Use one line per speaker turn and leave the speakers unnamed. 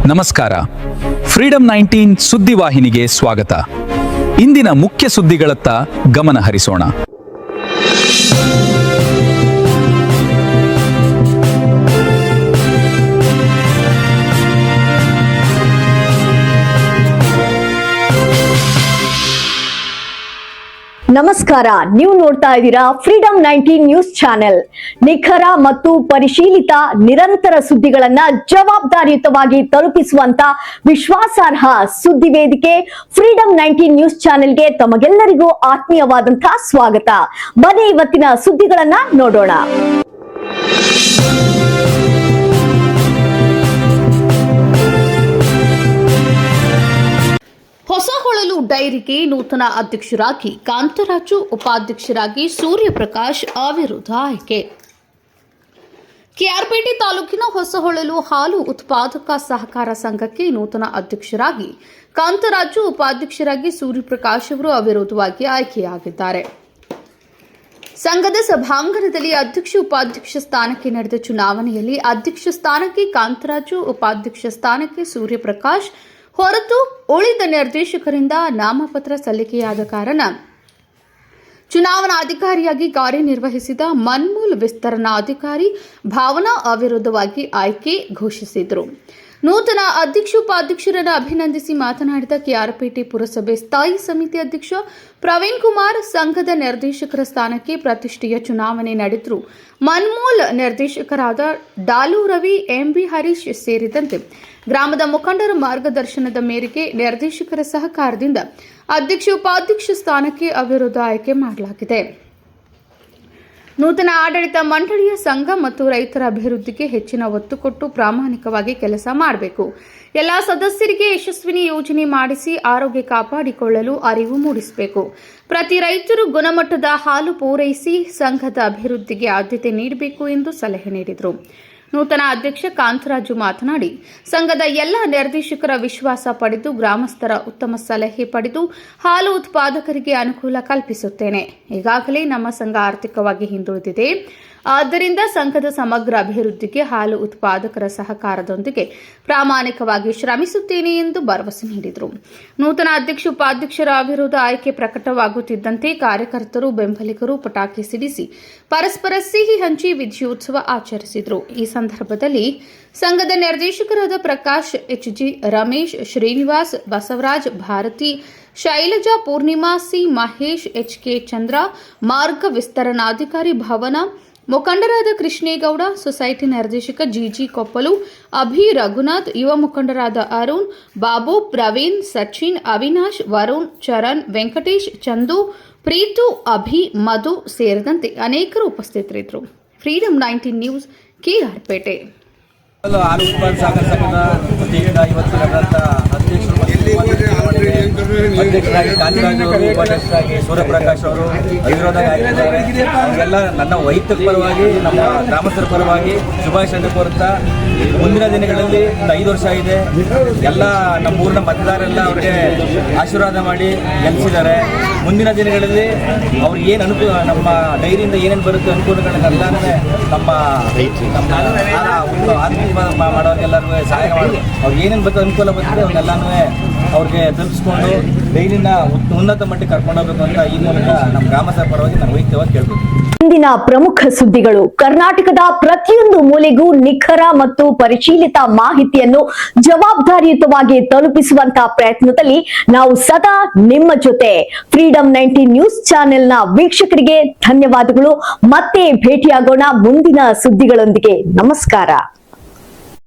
ನಮಸ್ಕಾರ. ಫ್ರೀಡಂ 19 ಸುದ್ದಿವಾಹಿನಿಗೆ ಸ್ವಾಗತ. ಇಂದಿನ ಮುಖ್ಯ ಸುದ್ದಿಗಳತ್ತ ಗಮನ ಹರಿಸೋಣ.
ನಮಸ್ಕಾರ, ನೀವು ನೋಡ್ತಾ ಇದ್ದೀರಾ ಫ್ರೀಡಂ 19 ನ್ಯೂಸ್ ಚಾನೆಲ್. ನಿಖರ ಮತ್ತು ಪರಿಶೀಲಿತ ನಿರಂತರ ಸುದ್ದಿಗಳನ್ನ ಜವಾಬ್ದಾರಿಯುತವಾಗಿ ತಲುಪಿಸುವಂತ ವಿಶ್ವಾಸಾರ್ಹ ಸುದ್ದಿ ವೇದಿಕೆ ಫ್ರೀಡಂ 19 ನ್ಯೂಸ್ ಚಾನೆಲ್ಗೆ ತಮಗೆಲ್ಲರಿಗೂ ಆತ್ಮೀಯವಾದಂತಹ ಸ್ವಾಗತ. ಬನ್ನಿ ಇವತ್ತಿನ ಸುದ್ದಿಗಳನ್ನ ನೋಡೋಣ.
ಹೊಸಹೊಳಲು ಡೈರಿಗೆ ನೂತನ ಅಧ್ಯಕ್ಷರಾಗಿ ಕಾಂತರಾಜು, ಉಪಾಧ್ಯಕ್ಷರಾಗಿ ಸೂರ್ಯಪ್ರಕಾಶ್ ಅವಿರೋಧ ಆಯ್ಕೆ. ಕೆಆರ್ಪೇಟೆ ತಾಲೂಕಿನ ಹೊಸಹೊಳಲು ಹಾಲು ಉತ್ಪಾದಕ ಸಹಕಾರ ಸಂಘಕ್ಕೆ ನೂತನ ಅಧ್ಯಕ್ಷರಾಗಿ ಕಾಂತರಾಜು, ಉಪಾಧ್ಯಕ್ಷರಾಗಿ ಸೂರ್ಯಪ್ರಕಾಶ್ ಅವರು ಅವಿರೋಧವಾಗಿ ಆಯ್ಕೆಯಾಗಿದ್ದಾರೆ. ಸಂಘದ ಸಭಾಂಗಣದಲ್ಲಿ ಅಧ್ಯಕ್ಷ ಉಪಾಧ್ಯಕ್ಷ ಸ್ಥಾನಕ್ಕೆ ನಡೆದ ಚುನಾವಣೆಯಲ್ಲಿ ಅಧ್ಯಕ್ಷ ಸ್ಥಾನಕ್ಕೆ ಕಾಂತರಾಜು, ಉಪಾಧ್ಯಕ್ಷ ಸ್ಥಾನಕ್ಕೆ ಸೂರ್ಯಪ್ರಕಾಶ್ ಹೊರತು ಉಳಿದ ನಿರ್ದೇಶಕರಿಂದ ನಾಮಪತ್ರ ಸಲ್ಲಿಕೆಯಾದ ಕಾರಣ ಚುನಾವಣಾಧಿಕಾರಿಯಾಗಿ ಕಾರ್ಯನಿರ್ವಹಿಸಿದ ಮನ್ಮೂಲ್ ವಿಸ್ತರಣಾಧಿಕಾರಿ ಭಾವನಾ ಅವಿರೋಧವಾಗಿ ಆಯ್ಕೆ ಘೋಷಿಸಿದರು. ನೂತನ ಅಧ್ಯಕ್ಷ ಉಪಾಧ್ಯಕ್ಷರನ್ನು ಅಭಿನಂದಿಸಿ ಮಾತನಾಡಿದ ಕೆಆರ್ಪೇಟೆ ಪುರಸಭೆ ಸ್ಥಾಯಿ ಸಮಿತಿ ಅಧ್ಯಕ್ಷ ಪ್ರವೀಣ್ ಕುಮಾರ್, ಸಂಘದ ನಿರ್ದೇಶಕರ ಸ್ಥಾನಕ್ಕೆ ಪ್ರತಿಷ್ಠೆಯ ಚುನಾವಣೆ ನಡೆದರೂ ಮನ್ಮೂಲ್ ನಿರ್ದೇಶಕರಾದ ಡಾಲು ರವಿ, ಎಂಬಿ ಹರೀಶ್ ಸೇರಿದಂತೆ ಗ್ರಾಮದ ಮುಖಂಡರ ಮಾರ್ಗದರ್ಶನದ ಮೇರೆಗೆ ನಿರ್ದೇಶಕರ ಸಹಕಾರದಿಂದ ಅಧ್ಯಕ್ಷ ಉಪಾಧ್ಯಕ್ಷ ಸ್ಥಾನಕ್ಕೆ ಅವಿರೋಧ ಆಯ್ಕೆ ಮಾಡಲಾಗಿದೆ. ನೂತನ ಆಡಳಿತ ಮಂಡಳಿಯ ಸಂಘ ಮತ್ತು ರೈತರ ಅಭಿವೃದ್ಧಿಗೆ ಹೆಚ್ಚಿನ ಒತ್ತು ಕೊಟ್ಟು ಪ್ರಾಮಾಣಿಕವಾಗಿ ಕೆಲಸ ಮಾಡಬೇಕು. ಎಲ್ಲಾ ಸದಸ್ಯರಿಗೆ ಯಶಸ್ವಿನಿ ಯೋಜನೆ ಮಾಡಿಸಿ ಆರೋಗ್ಯ ಕಾಪಾಡಿಕೊಳ್ಳಲು ಅರಿವು ಮೂಡಿಸಬೇಕು. ಪ್ರತಿ ರೈತರು ಗುಣಮಟ್ಟದ ಹಾಲು ಪೂರೈಸಿ ಸಂಘದ ಅಭಿವೃದ್ಧಿಗೆ ಆದ್ಯತೆ ನೀಡಬೇಕು ಎಂದು ಸಲಹೆ ನೀಡಿದರು. ನೂತನ ಅಧ್ಯಕ್ಷ ಕಾಂತರಾಜು ಮಾತನಾಡಿ, ಸಂಘದ ಎಲ್ಲ ನಿರ್ದೇಶಕರ ವಿಶ್ವಾಸ ಪಡೆದು ಗ್ರಾಮಸ್ಥರ ಉತ್ತಮ ಸಲಹೆ ಪಡೆದು ಹಾಲು ಉತ್ಪಾದಕರಿಗೆ ಅನುಕೂಲ ಕಲ್ಪಿಸುತ್ತೇನೆ. ಈಗಾಗಲೇ ನಮ್ಮ ಸಂಘ ಆರ್ಥಿಕವಾಗಿ ಹಿಂದುಳಿದಿದೆ. ಆದ್ದರಿಂದ ಸಂಘದ ಸಮಗ್ರ ಅಭಿವೃದ್ಧಿಗೆ ಹಾಲು ಉತ್ಪಾದಕರ ಸಹಕಾರದೊಂದಿಗೆ ಪ್ರಾಮಾಣಿಕವಾಗಿ ಶ್ರಮಿಸುತ್ತೇನೆ ಎಂದು ಭರವಸೆ ನೀಡಿದರು. ನೂತನ ಅಧ್ಯಕ್ಷ ಉಪಾಧ್ಯಕ್ಷರ ಅವಿರೋಧ ಆಯ್ಕೆ ಪ್ರಕಟವಾಗುತ್ತಿದ್ದಂತೆ ಕಾರ್ಯಕರ್ತರು, ಬೆಂಬಲಿಗರು ಪಟಾಕಿ ಸಿಡಿಸಿ ಪರಸ್ಪರ ಸಿಹಿ ಹಂಚಿ ವಿಜಯೋತ್ಸವ ಆಚರಿಸಿದರು. ಈ ಸಂದರ್ಭದಲ್ಲಿ ಸಂಘದ ನಿರ್ದೇಶಕರಾದ Prakash HG, Ramesh, Srinivas, Basavaraj, Bharathi, Shailaja, Poornima C, Mahesh, HK Chandra, ಮಾರ್ಗ ವಿಸ್ತರಣಾಧಿಕಾರಿ ಭವನ, ಮುಖಂಡರಾದ ಕೃಷ್ಣೇಗೌಡ, ಸೊಸೈಟಿ ನಿರ್ದೇಶಕ ಜಿಜಿ ಕೊಪ್ಪಲು, ಅಭಿ, ರಘುನಾಥ್, ಯುವ ಮುಖಂಡರಾದ ಅರುಣ್, ಬಾಬು, ಪ್ರವೀಣ್, ಸಚಿನ್, ಅವಿನಾಶ್, ವರುಣ್, ಚರಣ್, ವೆಂಕಟೇಶ್, ಚಂದು, ಪ್ರೀತು, ಅಭಿ, ಮಧು ಸೇರಿದಂತೆ ಅನೇಕರು ಉಪಸ್ಥಿತರಿದ್ದರು. Freedom 19 news, KR Pete.
ಹಾಲು ಉತ್ಪಾದಕ ಸಹಕಾರ ಸಂಘದ ವತಿಯಿಂದ ಇವತ್ತು ನಡೆದಂಥ ಅಧ್ಯಕ್ಷರಾಗಿ ಕಾಂತರಾಜು ಅವರು, ಉಪಾಧ್ಯಕ್ಷರಾಗಿ ಸೂರ್ಯಪ್ರಕಾಶ್ ಅವರು ಅವಿರೋಧವಾಗಿ ಆಗಿದ್ದಾರೆ. ಅವರಿಗೆಲ್ಲ ನನ್ನ ವೈಯಕ್ತಿಕ ಪರವಾಗಿ, ನಮ್ಮ ಗ್ರಾಮಸ್ಥರ ಪರವಾಗಿ ಶುಭಾಶಯ ಕೋರುತ್ತಾ, ಮುಂದಿನ ದಿನಗಳಲ್ಲಿ 5 ವರ್ಷ ಇದೆ, ಎಲ್ಲ ನಮ್ಮೂರಿನ ಮತದಾರರೆಲ್ಲ ಅವ್ರಿಗೆ ಆಶೀರ್ವಾದ ಮಾಡಿ ಗೆಲ್ಲಿಸಿದ್ದಾರೆ. ಮುಂದಿನ ದಿನಗಳಲ್ಲಿ ಅವ್ರಿಗೆ ಏನು ಅನುಕೂಲ, ನಮ್ಮ ಡೈರಿಯಿಂದ ಏನೇನು ಬರುತ್ತೆ ಅನುಕೂಲಗಳನ್ನೆಲ್ಲನೂ ನಮ್ಮ ಆರ್ಥಿಕ ಮಾಡೋರಿಗೆಲ್ಲರಿಗೂ ಸಹಾಯ ಮಾಡಿ ಅವ್ರಿಗೆ ಏನೇನು ಬರ್ತದೆ ಅನುಕೂಲ ಬರ್ತದೆ ಅವನ್ನೆಲ್ಲನೂ ಅವ್ರಿಗೆ ತಲುಪಿಸ್ಕೊಂಡು ಡೈರಿನ ಉನ್ನತ ಮಟ್ಟಕ್ಕೆ ಕರ್ಕೊಂಡು ಹೋಗ್ಬೇಕು ಅಂತ ಈ ಮೂಲಕ ನಮ್ಮ ಗ್ರಾಮಸ್ಥರ ಪರವಾಗಿ ನಾನು ವೈಯಕ್ತಿಕವಾಗಿ ಕೇಳ್ಬೋದು.
ಇಂದಿನ ಪ್ರಮುಖ ಸುದ್ದಿಗಳು. ಕರ್ನಾಟಕದ ಪ್ರತಿಯೊಂದು ಮೂಲೆಗೂ ನಿಖರ ಮತ್ತು ಪರಿಶೀಲಿತ ಮಾಹಿತಿಯನ್ನು ಜವಾಬ್ದಾರಿಯುತವಾಗಿ ತಲುಪಿಸುವಂತಹ ಪ್ರಯತ್ನದಲ್ಲಿ ನಾವು ಸದಾ ನಿಮ್ಮ ಜೊತೆ. ಫ್ರೀಡಂ 19 ನ್ಯೂಸ್ ಚಾನೆಲ್ನ ವೀಕ್ಷಕರಿಗೆ ಧನ್ಯವಾದಗಳು. ಮತ್ತೆ ಭೇಟಿಯಾಗೋಣ ಮುಂದಿನ ಸುದ್ದಿಗಳೊಂದಿಗೆ. ನಮಸ್ಕಾರ.